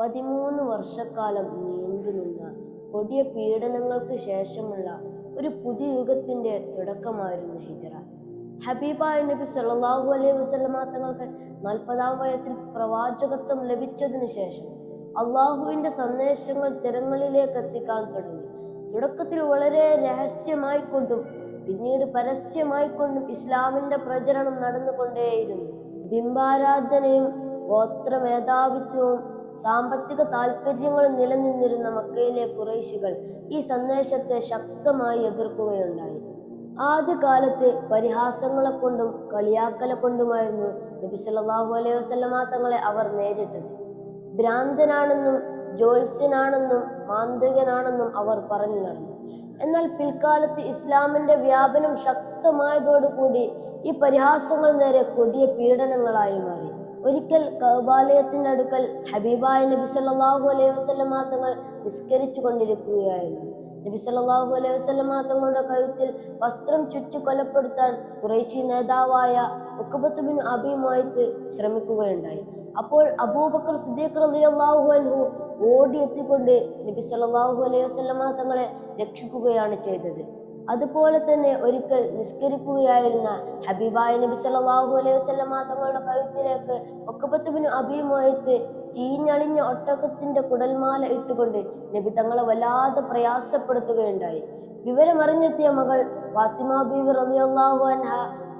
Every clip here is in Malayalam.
13 വർഷക്കാലം നീണ്ടുനിന്ന കൊടിയ പീഡനങ്ങൾക്ക് ശേഷമുള്ള ഒരു പുതിയ യുഗത്തിന്റെ തുടക്കമായിരുന്നു ഹിജ്റ. ഹബീബായ നബി സല്ലല്ലാഹു അലൈഹി വസല്ലമ തങ്ങൾക്ക് 40-ാം വയസ്സിൽ പ്രവാചകത്വം ലഭിച്ചതിനു ശേഷം അള്ളാഹുവിന്റെ സന്ദേശങ്ങൾ ജനങ്ങളിലേക്ക് എത്തിക്കാൻ തുടങ്ങി. തുടക്കത്തിൽ വളരെ രഹസ്യമായിക്കൊണ്ടും പിന്നീട് പരസ്യമായിക്കൊണ്ടും ഇസ്ലാമിന്റെ പ്രചരണം നടന്നുകൊണ്ടേയിരുന്നു. ബിംബാരാധനയും ഗോത്രമേധാവിത്വവും സാമ്പത്തിക താല്പര്യങ്ങളും നിലനിന്നിരുന്ന മക്കയിലെ ഖുറൈശികൾ ഈ സന്ദേശത്തെ ശക്തമായി എതിർക്കുകയുണ്ടായി. ആദ്യകാലത്ത് പരിഹാസങ്ങളെ കൊണ്ടും കളിയാക്കലെ കൊണ്ടുമായിരുന്നു നബി സല്ലല്ലാഹു അലൈഹി വസല്ലമ തങ്ങളെ അവർ നേരിട്ടത്. ഭ്രാന്തനാണെന്നും ജ്യോത്സ്യനാണെന്നും മാന്ത്രികനാണെന്നും അവർ പറഞ്ഞു നടന്നു. എന്നാൽ പിൽക്കാലത്ത് ഇസ്ലാമിന്റെ വ്യാപനം ശക്തമായതോടുകൂടി ഈ പരിഹാസങ്ങൾ നേരെ കൊടിയ പീഡനങ്ങളായി മാറി. ഒരിക്കൽ കഅബാലയത്തിന്റെ അടുക്കൽ ഹബീബായ നബി സല്ലല്ലാഹു അലൈഹി വസല്ലമ തങ്ങൾ നിസ്കരിച്ചു കൊണ്ടിരിക്കുകയായിരുന്നു. നബി സല്ലല്ലാഹു അലൈഹി വസല്ലമ തങ്ങളുടെ കഴുത്തിൽ വസ്ത്രം ചുറ്റി കൊലപ്പെടുത്താൻ ഖുറൈശി നേതാവായ ഉഖബത്ത് ബിൻ അബീ മുഅയ്ത്ത് ശ്രമിക്കുകയുണ്ടായി. അപ്പോൾ അബൂബക്കർ സിദ്ദീഖ് റളിയല്ലാഹു അൻഹു ഓടിയെത്തിക്കൊണ്ട് നബി സല്ലല്ലാഹു അലൈഹി വസല്ലമ തങ്ങളെ രക്ഷിക്കുകയാണ് ചെയ്തത്. അതുപോലെ തന്നെ ഒരിക്കൽ നിസ്കരിക്കുകയായിരുന്ന ഹബീബായ നബി സല്ലല്ലാഹു അലൈഹി വസല്ലമ തങ്ങളുടെ കഴുത്തിലേക്ക് ഉഖബത്ത് ബിൻ അബീ മുഅയ്ത്ത് ചീഞ്ഞളിഞ്ഞ ഒട്ടകത്തിന്റെ കുടൽമാല ഇട്ടുകൊണ്ട് നബി തങ്ങളെ വല്ലാതെ പ്രയാസപ്പെടുത്തുകയുണ്ടായി. വിവരമറിഞ്ഞെത്തിയ മകൾ ഫാത്തിമ ബീവി റളിയല്ലാഹു അൻഹ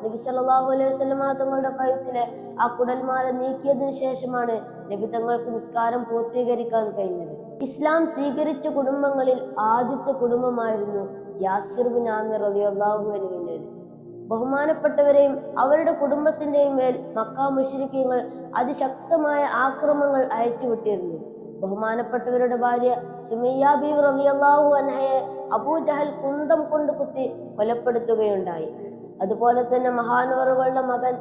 നബി സല്ലല്ലാഹു അലൈഹി വസല്ലമ തങ്ങളുടെ കഴുത്തിലെ ആ കുടൽമാല നീക്കിയതിനു ശേഷമാണ് നബി തങ്ങൾക്ക് നിസ്കാരം പൂർത്തീകരിക്കാൻ കഴിഞ്ഞത്. ഇസ്ലാം സ്വീകരിച്ച കുടുംബങ്ങളിൽ ആദ്യത്തെ കുടുംബമായിരുന്നു യാസിർ ബിൻ ആമിർ റളിയല്ലാഹു അൻഹുവിൻ്റെത്. ബഹുമാനപ്പെട്ടവരെയും അവരുടെ കുടുംബത്തിന്റെയും മേൽ മക്ക മുശ്രിക്കീങ്ങൾ അതിശക്തമായ ആക്രമണങ്ങൾ അയച്ചുവിട്ടിരുന്നു. ബഹുമാനപ്പെട്ടവരുടെ ഭാര്യ സുമയ്യ ബീവി റളിയല്ലാഹു അൻഹയെ അബൂജഹൽ കുന്തം കൊണ്ട് കുത്തി കൊലപ്പെടുത്തുകയുണ്ടായി. അതുപോലെ തന്നെ മഹാനവറുകളുടെ മകൻ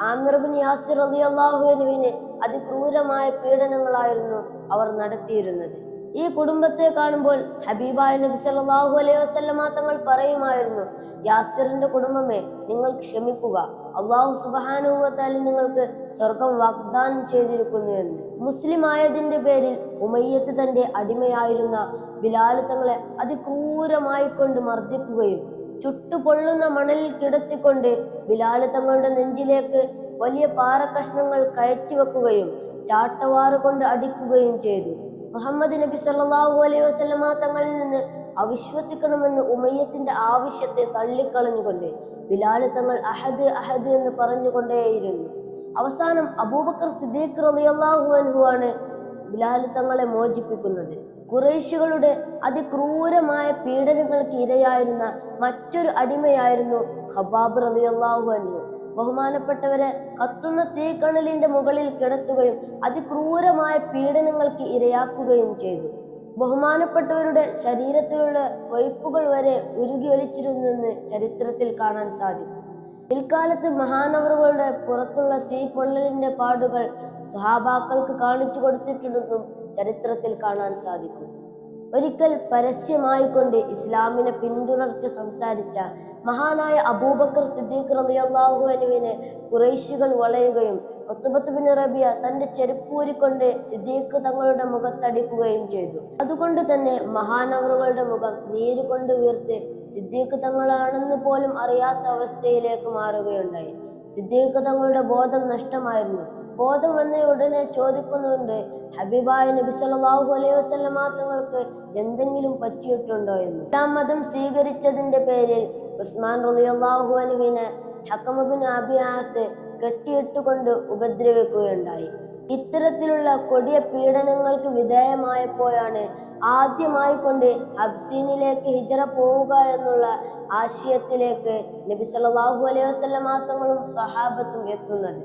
ആമിർ ബിൻ യാസിർ റളിയല്ലാഹു അൻഹുവിന് അതിക്രൂരമായ പീഡനങ്ങളായിരുന്നു അവർ നടത്തിയിരുന്നത്. ഈ കുടുംബത്തെ കാണുമ്പോൾ ഹബീബായ നബി സല്ലല്ലാഹു അലൈഹി വസല്ലമ തങ്ങൾ പറയുമായിരുന്നു, യാസിറിന്റെ കുടുംബമേ, നിങ്ങൾ ക്ഷമിക്കുക, അല്ലാഹു സുബ്ഹാനഹു വ തആല നിങ്ങൾക്ക് സ്വർഗം വാഗ്ദാനം ചെയ്തിരിക്കുന്നു എന്ന്. മുസ്ലിം ആയതിന്റെ പേരിൽ ഉമയ്യത്ത് തന്റെ അടിമയായിരുന്ന ബിലാൽ തങ്ങളെ അതിക്രൂരമായി കൊണ്ട് മർദ്ദിക്കുകയും ചുട്ടുപൊള്ളുന്ന മണലിൽ കിടത്തിക്കൊണ്ട് ബിലാൽ തങ്ങളുടെ നെഞ്ചിലേക്ക് വലിയ പാറക്കഷ്ണങ്ങൾ കയറ്റി വെക്കുകയും ചാട്ടവാറ് കൊണ്ട് അടിക്കുകയും ചെയ്തു. മുഹമ്മദ് നബി സല്ലല്ലാഹു അലൈഹി വസല്ലമ തങ്ങളിൽ നിന്ന് അവിശ്വസിക്കണമെന്ന് ഉമയ്യത്തിന്റെ ആവശ്യത്തെ തള്ളിക്കളഞ്ഞുകൊണ്ട് ബിലാൽ തങ്ങൾ അഹദ് അഹദ് എന്ന് പറഞ്ഞുകൊണ്ടേയിരുന്നു. അവസാനം അബൂബക്കർ സിദ്ദീഖ് റളിയല്ലാഹു അൻഹു ആണ് ബിലാൽ തങ്ങളെ മോചിപ്പിക്കുന്നത്. ഖുറൈശികളുടെ അതിക്രൂരമായ പീഡനങ്ങൾക്ക് ഇരയായിരുന്ന മറ്റൊരു അടിമയായിരുന്നു ഖബാബ് റളിയല്ലാഹു അൻഹു. ബഹുമാനപ്പെട്ടവരെ കത്തുന്ന തീക്കണലിന്റെ മുകളിൽ കിടത്തുകയും അതിക്രൂരമായ പീഡനങ്ങൾക്ക് ഇരയാക്കുകയും ചെയ്തു. ബഹുമാനപ്പെട്ടവരുടെ ശരീരത്തിലുള്ള കൊഴുപ്പുകൾ വരെ ഉരുകിയൊലിച്ചിരുന്നെന്ന് ചരിത്രത്തിൽ കാണാൻ സാധിക്കും. പിൽക്കാലത്ത് മഹാനവറുകളുടെ പുറത്തുള്ള തീപ്പൊള്ളലിന്റെ പാടുകൾ സ്വഹാബാക്കൾക്ക് കാണിച്ചു കൊടുത്തിട്ടുണ്ടെന്നും ചരിത്രത്തിൽ കാണാൻ സാധിക്കും. ഒരിക്കൽ പരസ്യമായിക്കൊണ്ട് ഇസ്ലാമിനെ പിന്തുടർച്ച് സംസാരിച്ച മഹാനായ അബൂബക്കർ സിദ്ദീഖ് റളിയല്ലാഹു അൻഹുവിനെ ഖുറൈശികൾ വളയുകയും ഉത്ബത്ത് ബിൻ റബിയ തന്റെ ചെരുപ്പൂരിക്കൊണ്ട് സിദ്ദീഖ് തങ്ങളുടെ മുഖത്തടിക്കുകയും ചെയ്തു. അതുകൊണ്ട് തന്നെ മഹാനവറുകളുടെ മുഖം നീരുകൊണ്ട് വീർത്ത് സിദ്ദീഖ് തങ്ങളാണെന്ന് പോലും അറിയാത്ത അവസ്ഥയിലേക്ക് മാറുകയുണ്ടായി. സിദ്ദീഖ് തങ്ങളുടെ ബോധം നഷ്ടമായിരുന്നു. ബോധം വന്ന ഉടനെ ചോദിക്കുന്നുണ്ട്, ഹബീബായ നബി സല്ലല്ലാഹു അലൈഹി വസല്ലമ തങ്ങൾക്ക് എന്തെങ്കിലും പറ്റിയിട്ടുണ്ടോ എന്ന്. ഇസ്ലാം മതം സ്വീകരിച്ചതിന്റെ പേരിൽ ഉസ്മാൻ റളിയല്ലാഹു അൻഹുവിനെ ഹക്കം ബിൻ അബീ ആസ് കെട്ടിയിട്ടുകൊണ്ട് ഉപദ്രവിക്കുകയുണ്ടായി. ഇത്തരത്തിലുള്ള കൊടിയ പീഡനങ്ങൾക്ക് വിധേയമായപ്പോഴാണ് ആദ്യമായി കൊണ്ട് ഹബ്സീനിലേക്ക് ഹിജ്റ പോവുക എന്നുള്ള ആശയത്തിലേക്ക് നബി സല്ലല്ലാഹു അലൈഹി വസല്ലമ തങ്ങളും സ്വഹാബത്തും എത്തുന്നത്.